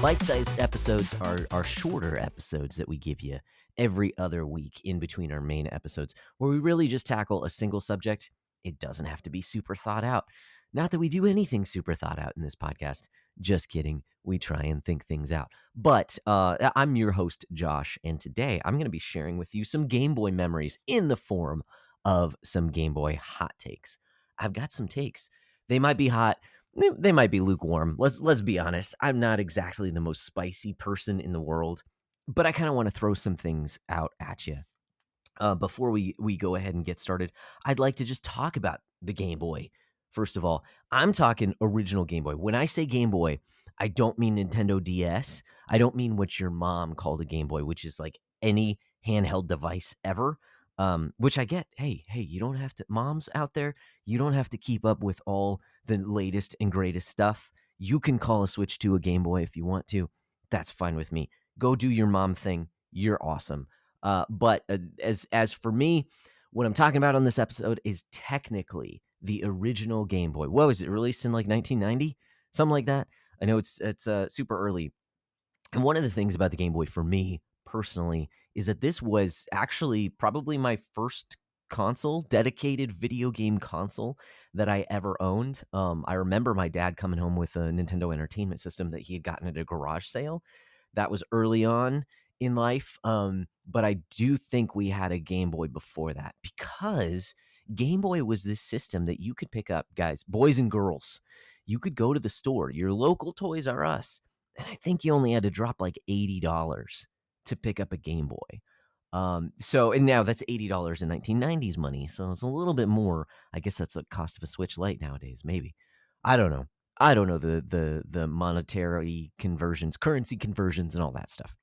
Bite-sized episodes are shorter episodes that we give you every other week in between our main episodes, where we really just tackle a single subject. It doesn't have to be super thought out. Not that we do anything super thought out in this podcast. Just kidding. We try and think things out. But I'm your host, Josh, and today I'm going to be sharing with you some Game Boy memories in the form of some Game Boy hot takes. I've got some takes. They might be hot. They might be lukewarm. Let's be honest. I'm not exactly the most spicy person in the world, but I kind of want to throw some things out at you. Before we go ahead and get started, I'd like to just talk about the Game Boy. First of all, I'm talking original Game Boy. When I say Game Boy, I don't mean Nintendo DS. I don't mean what your mom called a Game Boy, which is like any handheld device ever. Which I get. Hey, you don't have to, moms out there, you don't have to keep up with all the latest and greatest stuff. You can call a Switch to a Game Boy if you want to. That's fine with me. Go do your mom thing. You're awesome. But as for me, what I'm talking about on this episode is technically the original Game Boy. What was it, released in like 1990? Something like that. I know it's super early. And one of the things about the Game Boy for me personally is that this was actually probably my first console, dedicated video game console that I ever owned. I remember my dad coming home with a Nintendo Entertainment System that he had gotten at a garage sale. That was early on in life. But I do think we had a Game Boy before that, because Game Boy was this system that you could pick up, guys, boys and girls. You could go to the store, your local Toys R Us, and I think you only had to drop like $80 to pick up a Game Boy. And now that's $80 in 1990s money, so it's a little bit more. I guess that's the cost of a Switch Lite nowadays, maybe. I don't know. I don't know the monetary conversions, currency conversions, and all that stuff.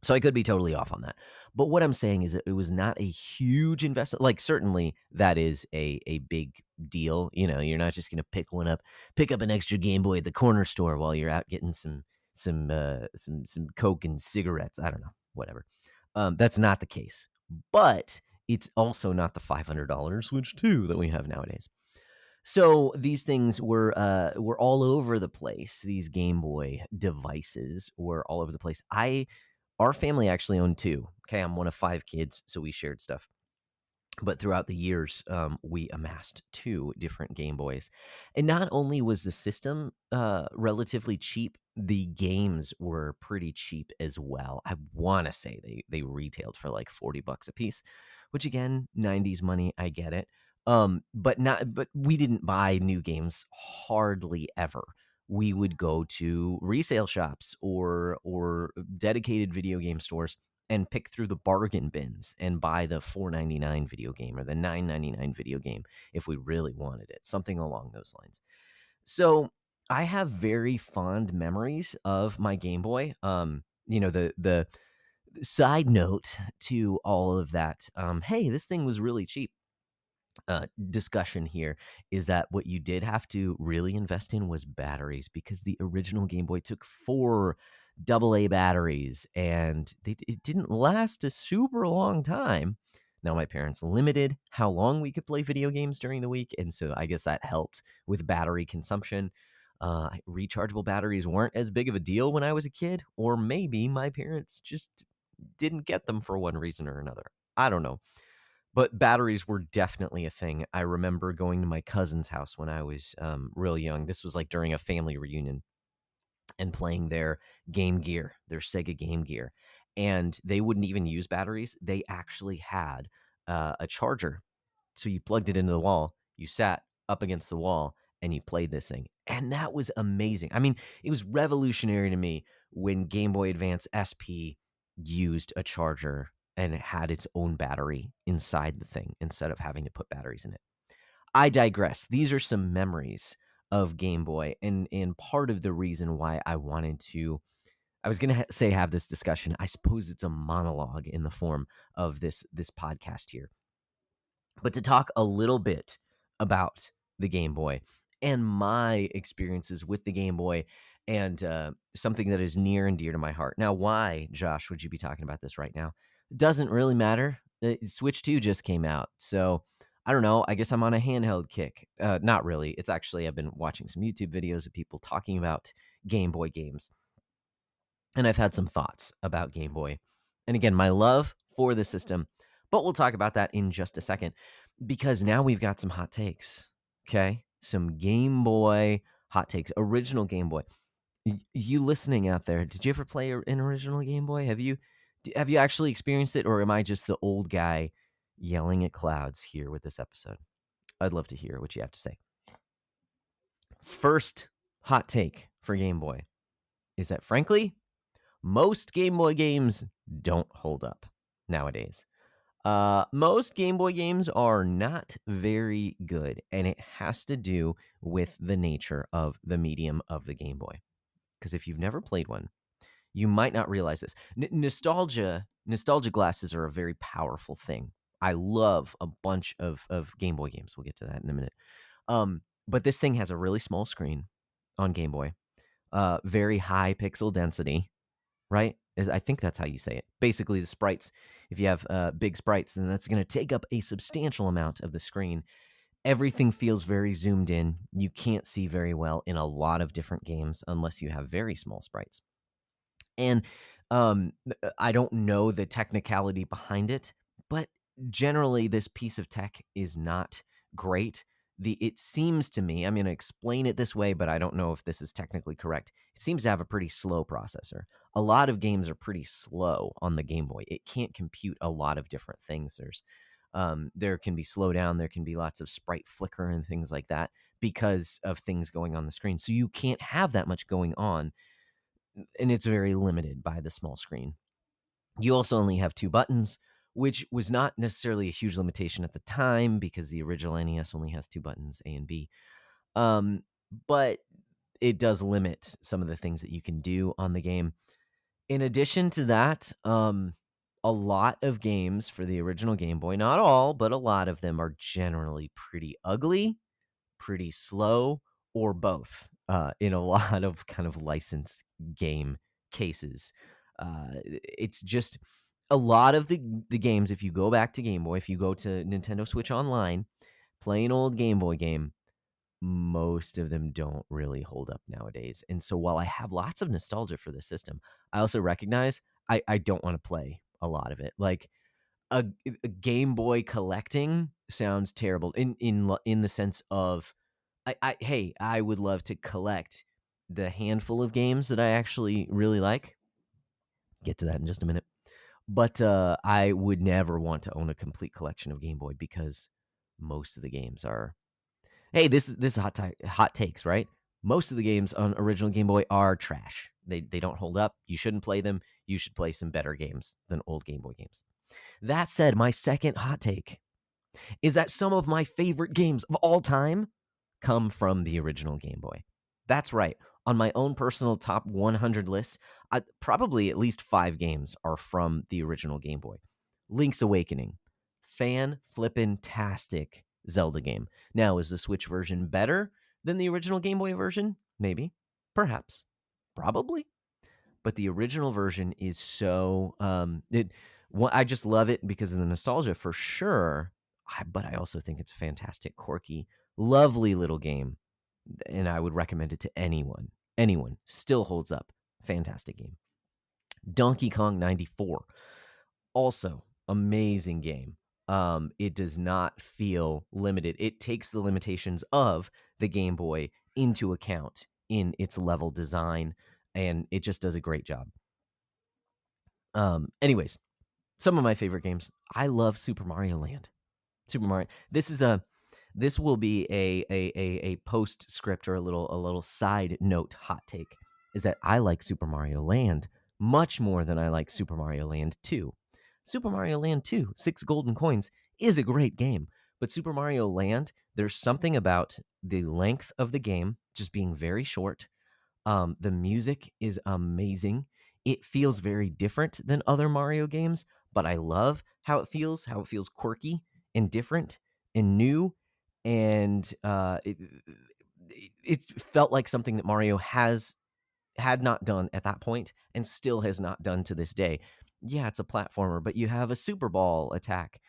So I could be totally off on that. But what I'm saying is that it was not a huge investment. Like, certainly that is a big deal. You know, you're not just going to pick up an extra Game Boy at the corner store while you're out getting some Coke and cigarettes. I don't know, whatever. That's not the case. But it's also not the $500 Switch 2 that we have nowadays. So these things were all over the place. These Game Boy devices were all over the place. Our family actually owned two. Okay, I'm one of 5 kids, so we shared stuff. But throughout the years, we amassed 2 different Game Boys. And not only was the system relatively cheap, the games were pretty cheap as well. I want to say they retailed for like $40 a piece, which again, 90s money, I get it. But we didn't buy new games hardly ever. We would go to resale shops or dedicated video game stores and pick through the bargain bins and buy the $4.99 video game or the $9.99 video game if we really wanted it, something along those lines. So I have very fond memories of my Game Boy. The side note to all of that, hey, this thing was really cheap. Discussion here is that what you did have to really invest in was batteries, because the original Game Boy took 4 AA batteries and it didn't last a super long time. Now, my parents limited how long we could play video games during the week, and so I guess that helped with battery consumption. Rechargeable batteries weren't as big of a deal when I was a kid, or maybe my parents just didn't get them for one reason or another. I don't know. But batteries were definitely a thing. I remember going to my cousin's house when I was real young. This was like during a family reunion, and playing their Game Gear, their Sega Game Gear. And they wouldn't even use batteries. They actually had a charger. So you plugged it into the wall, you sat up against the wall, and you played this thing. And that was amazing. I mean, it was revolutionary to me when Game Boy Advance SP used a charger and it had its own battery inside the thing instead of having to put batteries in it. I digress. These are some memories of Game Boy, and part of the reason why I wanted to, I was going to say have this discussion. I suppose it's a monologue in the form of this podcast here. But to talk a little bit about the Game Boy and my experiences with the Game Boy, and something that is near and dear to my heart. Now, why, Josh, would you be talking about this right now? Doesn't really matter. Switch 2 just came out, so I don't know. I guess I'm on a handheld kick. Not really. It's actually, I've been watching some YouTube videos of people talking about Game Boy games. and I've had some thoughts about Game Boy. And again, my love for the system, but we'll talk about that in just a second because now we've got some hot takes. Okay. Some Game Boy hot takes, original Game Boy. You listening out there, did you ever play an original Game Boy? Have you actually experienced it, or am I just the old guy yelling at clouds here with this episode? I'd love to hear what you have to say. First hot take for Game Boy is that, frankly, most Game Boy games don't hold up nowadays. Most Game Boy games are not very good, and it has to do with the nature of the medium of the Game Boy. Because if you've never played one, you might not realize this. Nostalgia glasses are a very powerful thing. I love a bunch of Game Boy games. We'll get to that in a minute. But this thing has a really small screen on Game Boy, very high pixel density, right? I think that's how you say it. Basically, the sprites, if you have big sprites, then that's going to take up a substantial amount of the screen. Everything feels very zoomed in. You can't see very well in a lot of different games unless you have very small sprites. And I don't know the technicality behind it, but generally this piece of tech is not great. It seems to me, I'm going to explain it this way, but I don't know if this is technically correct. It seems to have a pretty slow processor. A lot of games are pretty slow on the Game Boy. It can't compute a lot of different things. There can be slowdown, there can be lots of sprite flicker and things like that because of things going on the screen. So you can't have that much going on, and it's very limited by the small screen. You also only have 2 buttons, which was not necessarily a huge limitation at the time because the original NES only has 2 buttons, A and B. But it does limit some of the things that you can do on the game. In addition to that, a lot of games for the original Game Boy, not all, but a lot of them are generally pretty ugly, pretty slow, or both in a lot of kind of licensed game cases. It's just a lot of the games, if you go back to Game Boy, if you go to Nintendo Switch Online, play an old Game Boy game, most of them don't really hold up nowadays. And so while I have lots of nostalgia for the system, I also recognize I don't want to play a lot of it. Like a Game Boy collecting sounds terrible in the sense of I would love to collect the handful of games that I actually really like. Get to that in just a minute. But I would never want to own a complete collection of Game Boy because most of the games are. Hey, this is hot takes, right? Most of the games on original Game Boy are trash. They don't hold up. You shouldn't play them. You should play some better games than old Game Boy games. That said, my second hot take is that some of my favorite games of all time come from the original Game Boy. That's right. On my own personal top 100 list, probably at least 5 games are from the original Game Boy. Link's Awakening, fan-flippin-tastic Zelda game. Now, is the Switch version better than the original Game Boy version? Maybe. Perhaps. Probably. But the original version is so... I just love it because of the nostalgia for sure, but I also think it's a fantastic, quirky, lovely little game, and I would recommend it to anyone. Anyone. Still holds up. Fantastic game. Donkey Kong 94. Also, amazing game. It does not feel limited. It takes the limitations of the Game Boy into account in its level design, and it just does a great job. Anyways, some of my favorite games. I love Super Mario Land. Super Mario. This will be a postscript or a little side note hot take is that I like Super Mario Land much more than I like Super Mario Land 2. Super Mario Land 2, 6 golden coins, is a great game. But Super Mario Land, there's something about the length of the game just being very short. The music is amazing. It feels very different than other Mario games, but I love how it feels quirky and different and new. And it felt like something that Mario had not done at that point and still has not done to this day. Yeah, it's a platformer, but you have a Super Ball attack,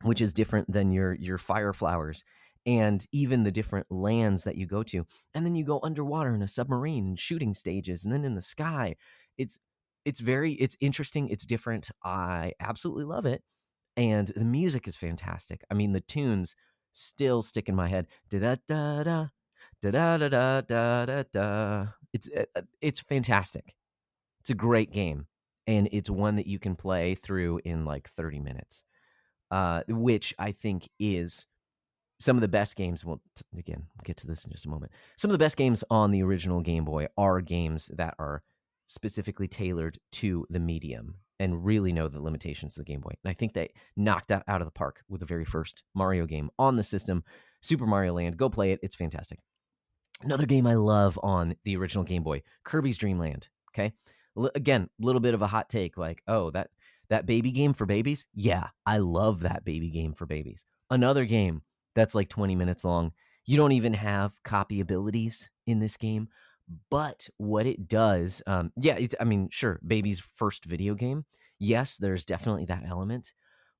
which is different than your fire flowers. and even the different lands that you go to. And then you go underwater in a submarine and shooting stages, and then in the sky. It's it's interesting, it's different. I absolutely love it. And the music is fantastic. I mean, the tunes still stick in my head. Da da da da da da da da da da. It's fantastic. It's a great game, and it's one that you can play through in like 30 minutes, which I think is some of the best games. Well, again, we'll get to this in just a moment. Some of the best games on the original Game Boy are games that are specifically tailored to the medium and really know the limitations of the Game Boy. And I think they knocked that out of the park with the very first Mario game on the system, Super Mario Land. Go play it. It's fantastic. Another game I love on the original Game Boy, Kirby's Dream Land. Okay. Again, a little bit of a hot take, like, oh, that baby game for babies? Yeah, I love that baby game for babies. Another game that's like 20 minutes long. You don't even have copy abilities in this game, but what it does, I mean, sure, baby's first video game. Yes, there's definitely that element,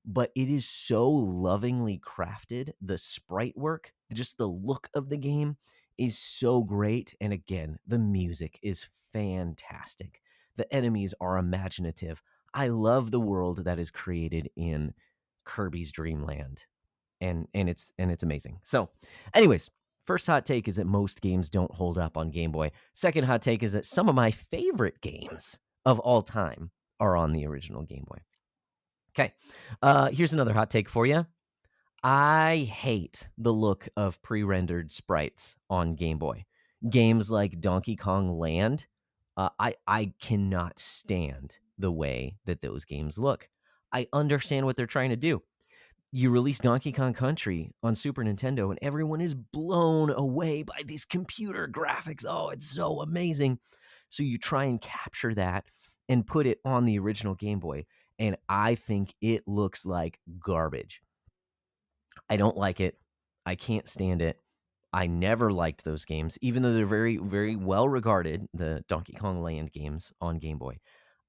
but it is so lovingly crafted. The sprite work, just the look of the game is so great. And again, the music is fantastic. The enemies are imaginative. I love the world that is created in Kirby's Dream Land. And it's amazing. So, anyways, first hot take is that most games don't hold up on Game Boy. Second hot take is that some of my favorite games of all time are on the original Game Boy. Okay. Here's another hot take for you. I hate the look of pre-rendered sprites on Game Boy. Games like Donkey Kong Land, I cannot stand the way that those games look. I understand what they're trying to do. You release Donkey Kong Country on Super Nintendo, and everyone is blown away by these computer graphics. Oh, it's so amazing. So you try and capture that and put it on the original Game Boy, and I think it looks like garbage. I don't like it. I can't stand it. I never liked those games, even though they're very, very well regarded, the Donkey Kong Land games on Game Boy.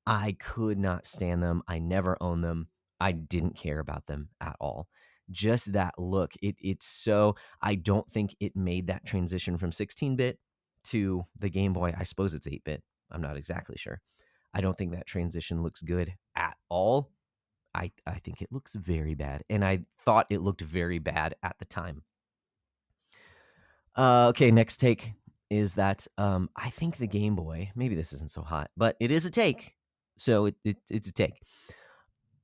I could not stand them. I never owned them. I didn't care about them at all. Just that look. It's so, I don't think it made that transition from 16-bit to the Game Boy. I suppose it's 8-bit. I'm not exactly sure. I don't think that transition looks good at all. I think it looks very bad. And I thought it looked very bad at the time. Okay, next take is that I think the Game Boy, maybe this isn't so hot, but it is a take. So it's a take.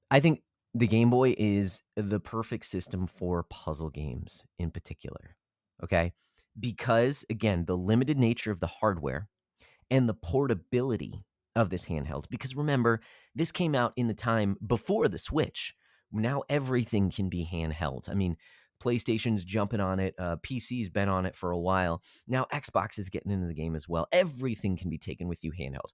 I think the Game Boy is the perfect system for puzzle games in particular. Okay. Because, again, the limited nature of the hardware and the portability of this handheld. Because remember, this came out in the time before the Switch. Now everything can be handheld. I mean, PlayStation's jumping on it. PC's been on it for a while. Now Xbox is getting into the game as well. Everything can be taken with you handheld.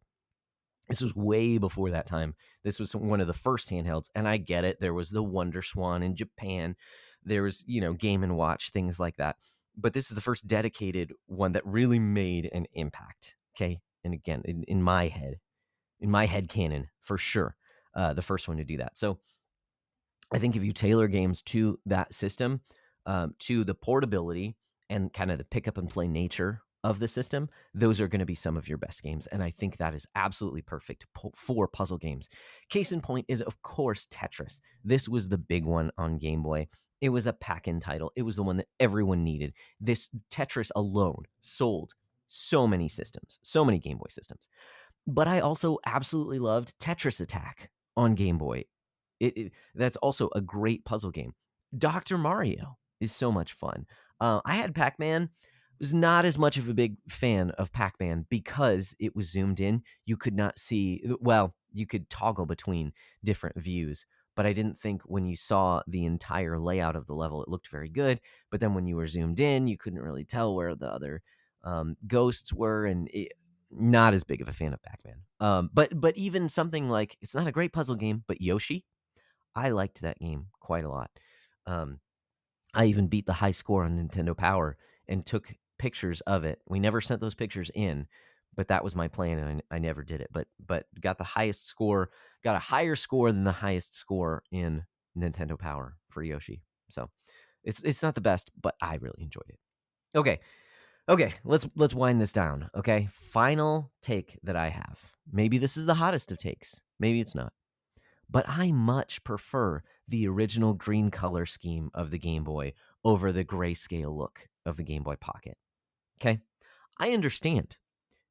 This was way before that time. This was one of the first handhelds, and I get it. There was the Wonder Swan in Japan. There was, Game & Watch, things like that. But this is the first dedicated one that really made an impact, okay? And again, in my head canon, for sure, the first one to do that. So I think if you tailor games to that system, to the portability and kind of the pick up and play nature of the system, those are going to be some of your best games. And I think that is absolutely perfect for puzzle games. Case in point is, of course, Tetris. This was the big one on Game Boy. It was a pack-in title. It was the one that everyone needed. This Tetris alone sold so many systems, so many Game Boy systems. But I also absolutely loved Tetris Attack on Game Boy. That's also a great puzzle game. Dr. Mario is so much fun. I had Pac-Man. Was not as much of a big fan of Pac-Man because it was zoomed in. You could not see, well, you could toggle between different views, but I didn't think when you saw the entire layout of the level, it looked very good. But then when you were zoomed in, you couldn't really tell where the other ghosts were, and not as big of a fan of Pac-Man. But even something like, it's not a great puzzle game, but Yoshi, I liked that game quite a lot. I even beat the high score on Nintendo Power and took pictures of it. We never sent those pictures in, but that was my plan, and I never did it. But got the highest score, got a higher score than the highest score in Nintendo Power for Yoshi. So It's not the best, but I really enjoyed it. Okay, let's wind this down. Okay, final take that I have. Maybe this is the hottest of takes. Maybe it's not. But I much prefer the original green color scheme of the Game Boy over the grayscale look of the Game Boy Pocket. Okay, I understand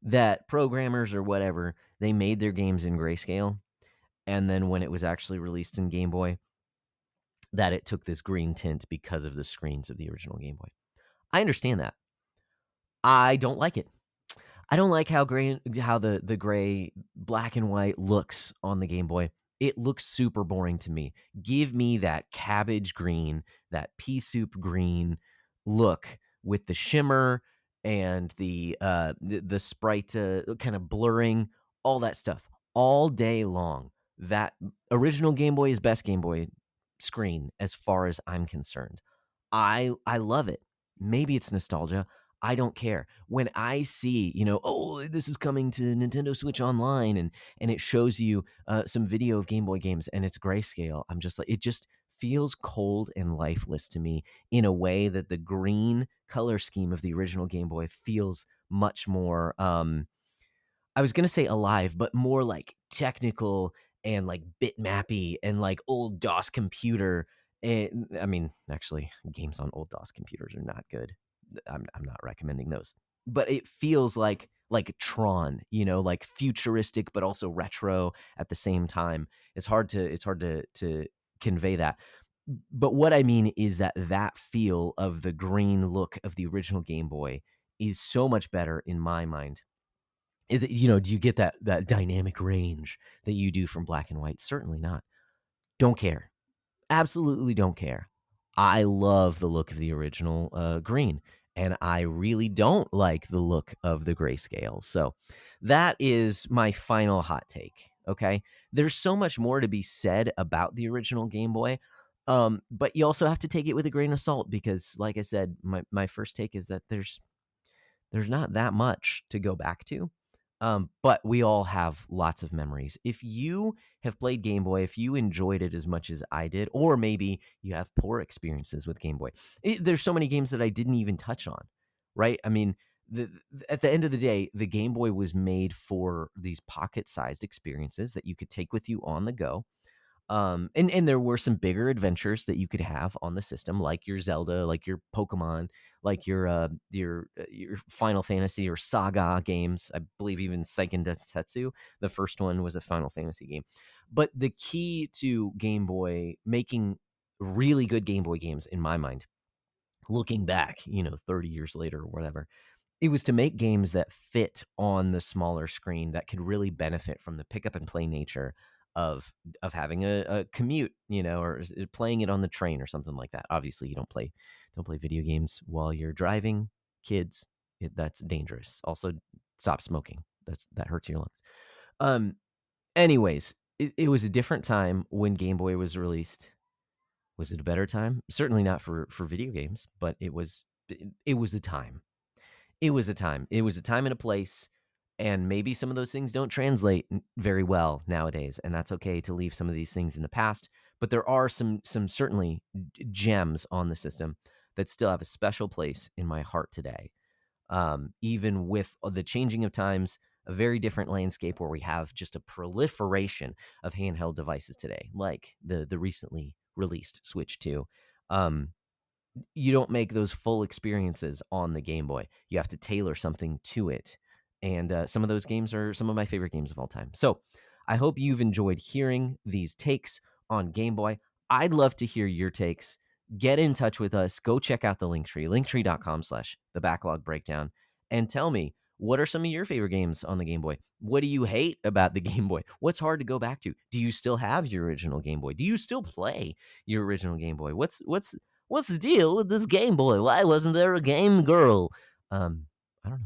that programmers or whatever, they made their games in grayscale, and then when it was actually released in Game Boy, that it took this green tint because of the screens of the original Game Boy. I understand that. I don't like it. I don't like how the gray black and white looks on the Game Boy. It looks super boring to me. Give me that cabbage green, that pea soup green look with the shimmer and the sprite kind of blurring, all that stuff all day long. That original Game Boy is best Game Boy screen as far as I'm concerned. I love it. Maybe it's nostalgia. I don't care. When I see, oh, this is coming to Nintendo Switch Online, and it shows you some video of Game Boy games, and it's grayscale, I'm just like, it just feels cold and lifeless to me in a way that the green color scheme of the original Game Boy feels much more. I was gonna say alive, but more like technical and like bitmappy and like old DOS computer. And I mean, actually, games on old DOS computers are not good. I'm not recommending those. But it feels like Tron, like futuristic but also retro at the same time. It's hard to convey that. But what I mean is that feel of the green look of the original Game Boy is so much better in my mind. Is it, do you get that dynamic range that you do from black and white? Certainly not. Don't care. Absolutely don't care. I love the look of the original green, and I really don't like the look of the grayscale. So that is my final hot take. Okay. There's so much more to be said about the original Game Boy. But you also have to take it with a grain of salt because, like I said, my first take is that there's not that much to go back to. But we all have lots of memories. If you have played Game Boy, if you enjoyed it as much as I did, or maybe you have poor experiences with Game Boy, there's so many games that I didn't even touch on, right? I mean, at the end of the day, the Game Boy was made for these pocket-sized experiences that you could take with you on the go. And there were some bigger adventures that you could have on the system, like your Zelda, like your Pokemon, like your Final Fantasy or Saga games. I believe even Seiken Densetsu, the first one, was a Final Fantasy game. But the key to Game Boy making really good Game Boy games, in my mind, looking back, 30 years later or whatever, it was to make games that fit on the smaller screen that could really benefit from the pick up and play nature of having a commute, or playing it on the train or something like that. Obviously, you don't play video games while you're driving. Kids, that's dangerous. Also, stop smoking. That hurts your lungs. Anyways, it was a different time when Game Boy was released. Was it a better time? Certainly not for video games, but it was a time. It was a time. It was a time and a place, and maybe some of those things don't translate very well nowadays, and that's okay to leave some of these things in the past. But there are some certainly gems on the system that still have a special place in my heart today. Even with the changing of times, a very different landscape where we have just a proliferation of handheld devices today, like the recently released Switch 2. You don't make those full experiences on the Game Boy. You have to tailor something to it. And some of those games are some of my favorite games of all time. So I hope you've enjoyed hearing these takes on Game Boy. I'd love to hear your takes. Get in touch with us. Go check out the Linktree, linktree.com/the Backlog Breakdown, and tell me, what are some of your favorite games on the Game Boy? What do you hate about the Game Boy? What's hard to go back to? Do you still have your original Game Boy? Do you still play your original Game Boy? What's the deal with this Game Boy? Why wasn't there a Game Girl? I don't know,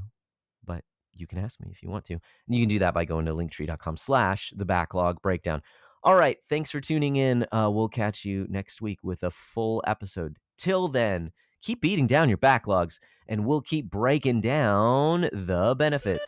but you can ask me if you want to. And you can do that by going to linktree.com/the Backlog Breakdown. All right, thanks for tuning in. We'll catch you next week with a full episode. Till then, keep beating down your backlogs, and we'll keep breaking down the benefits.